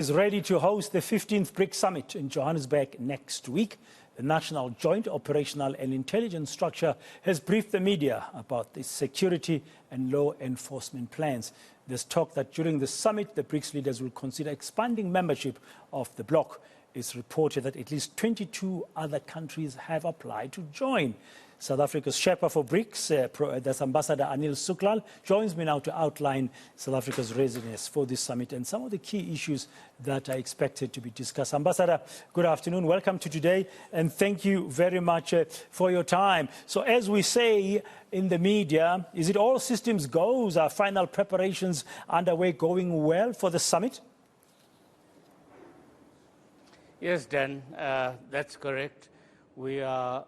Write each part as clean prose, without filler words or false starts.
Is ready to host the 15th Brics Summit in Johannesburg next week. The National Joint Operational and Intelligence Structure has briefed the media about the security and law enforcement plans. There's talk that during the summit, the Brics leaders will consider expanding membership of the bloc. It's reported that at least 22 other countries have applied to join. South Africa's sherpa for Brics, that's Ambassador Anil Sooklal, joins me now to outline South Africa's readiness for this summit and some of the key issues that are expected to be discussed. Ambassador, good afternoon. Welcome to today, and thank you very much for your time. So as we say in the media, is it all systems goes? Are final preparations underway going well for the summit? Yes, Dan, that's correct. We are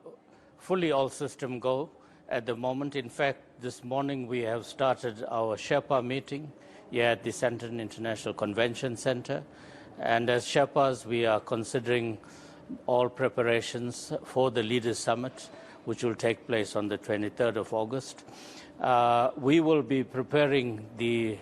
fully all system go at the moment. In fact, this morning we have started our Sherpa meeting here at the Sandton International Convention Center. And as Sherpas, we are considering all preparations for the Leaders Summit, which will take place on the 23rd of August. We will be preparing the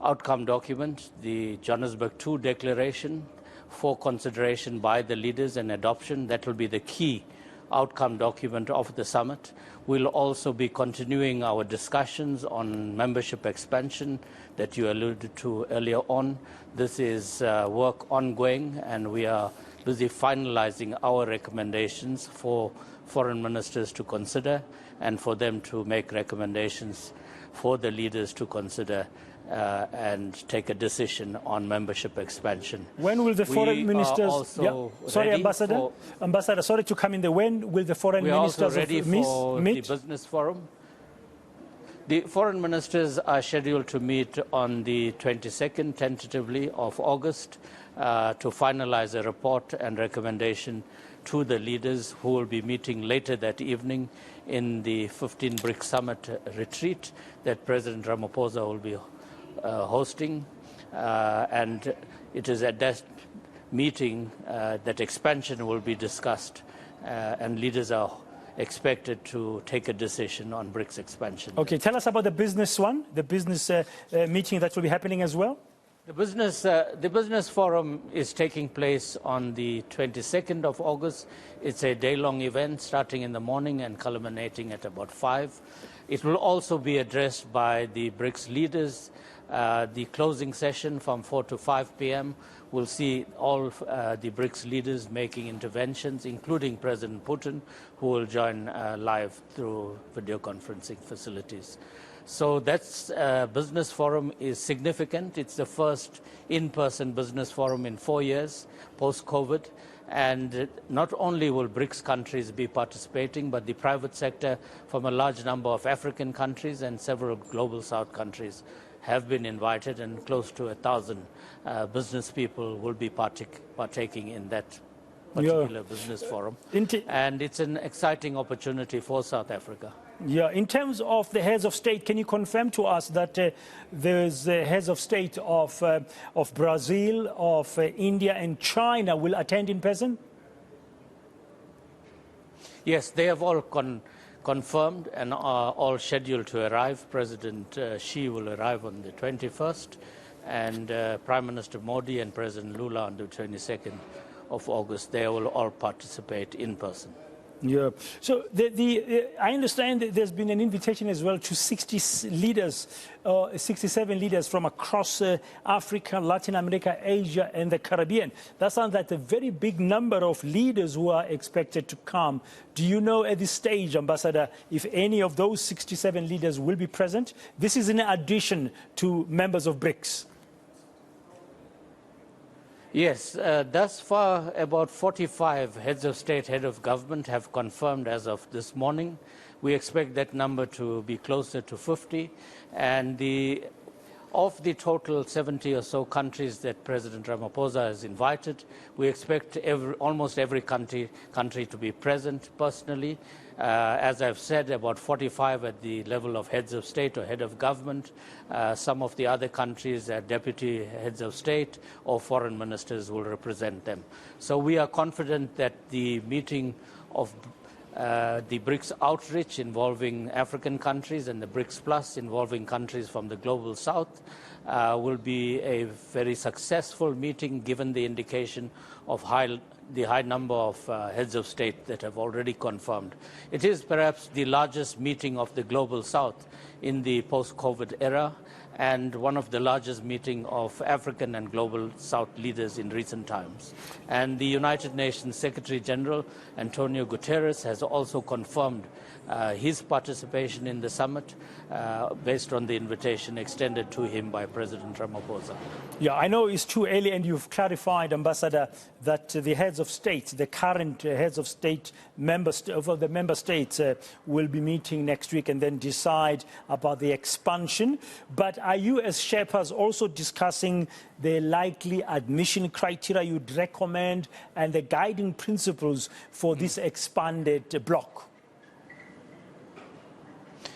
outcome document, the Johannesburg II Declaration, for consideration by the leaders and adoption. That will be the key outcome document of the summit. We'll also be continuing our discussions on membership expansion that you alluded to earlier on. This is work ongoing, and we are busy finalizing our recommendations for foreign ministers to consider and for them to make recommendations for the leaders to consider and take a decision on membership expansion. When will the foreign ministers... Sorry, Ambassador. Ambassador, sorry to come in there. When will the foreign ministers... We are also ready for the business forum. The foreign ministers are scheduled to meet on the 22nd, tentatively, of August to finalize a report and recommendation to the leaders who will be meeting later that evening in the 15 Brics Summit retreat that President Ramaphosa will be hosting, and it is at that meeting that expansion will be discussed, and leaders are expected to take a decision on Brics expansion. Okay, tell us about the business one, the business meeting that will be happening as well. The business forum is taking place on the 22nd of August. It's a day-long event starting in the morning and culminating at about 5. It will also be addressed by the Brics leaders. The closing session from 4 to 5 p.m. will see all the Brics leaders making interventions, including President Putin, who will join live through video conferencing facilities. So that's business forum is significant. It's the first in-person business forum in 4 years post-COVID. And not only will Brics countries be participating, but the private sector from a large number of African countries and several global South countries have been invited, and close to 1,000 business people will be partaking in that particular business forum. And it's an exciting opportunity for South Africa. Yeah, in terms of the heads of state, can you confirm to us that there's heads of state of Brazil, of India and China will attend in person? Yes, they have all confirmed and are all scheduled to arrive. President Xi will arrive on the 21st, and Prime Minister Modi and President Lula on the 22nd of August. They will all participate in person. Yeah. So I understand that there's been an invitation as well to 60 leaders, 67 leaders from across Africa, Latin America, Asia, and the Caribbean. That sounds like a very big number of leaders who are expected to come. Do you know at this stage, Ambassador, if any of those 67 leaders will be present? This is in addition to members of Brics. Yes, thus far about 45 heads of state, head of government have confirmed as of this morning. We expect that number to be closer to 50, and of the total 70 or so countries that President Ramaphosa has invited, we expect almost every country to be present personally. As I've said, about 45 at the level of heads of state or head of government. Some of the other countries, deputy heads of state or foreign ministers will represent them. So we are confident that the meeting of the Brics outreach involving African countries and the Brics Plus involving countries from the global south will be a very successful meeting given the indication of the high number of heads of state that have already confirmed. It is perhaps the largest meeting of the Global South in the post-COVID era, and one of the largest meetings of African and Global South leaders in recent times. And the United Nations Secretary General, Antonio Guterres, has also confirmed his participation in the summit based on the invitation extended to him by President Ramaphosa. Yeah, I know it's too early, and you've clarified, Ambassador, that the heads of state, the current heads of state, of the member states will be meeting next week and then decide about the expansion. But are you, as Sherpas, also discussing the likely admission criteria you'd recommend and the guiding principles for this expanded bloc?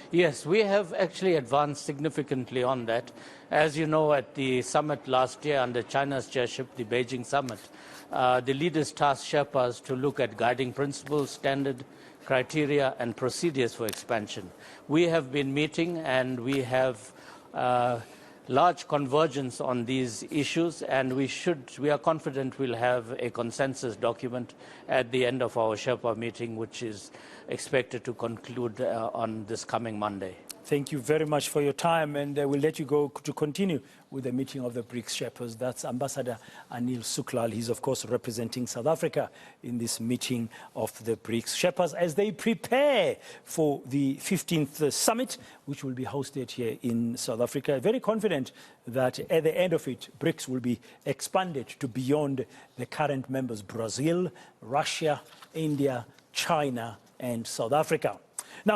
Yes, we have actually advanced significantly on that. As you know, at the summit last year under China's chairship, the Beijing summit, the leaders tasked Sherpas to look at guiding principles, standard criteria and procedures for expansion. We have been meeting and we have large convergence on these issues, and we are confident we'll have a consensus document at the end of our Sherpa meeting, which is expected to conclude on this coming Monday. Thank you very much for your time, and we'll let you go to continue with the meeting of the Brics Sherpas. That's Ambassador Anil Sooklal. He's, of course, representing South Africa in this meeting of the Brics Sherpas as they prepare for the 15th summit, which will be hosted here in South Africa. Very confident that at the end of it, Brics will be expanded to beyond the current members: Brazil, Russia, India, China, and South Africa. Now,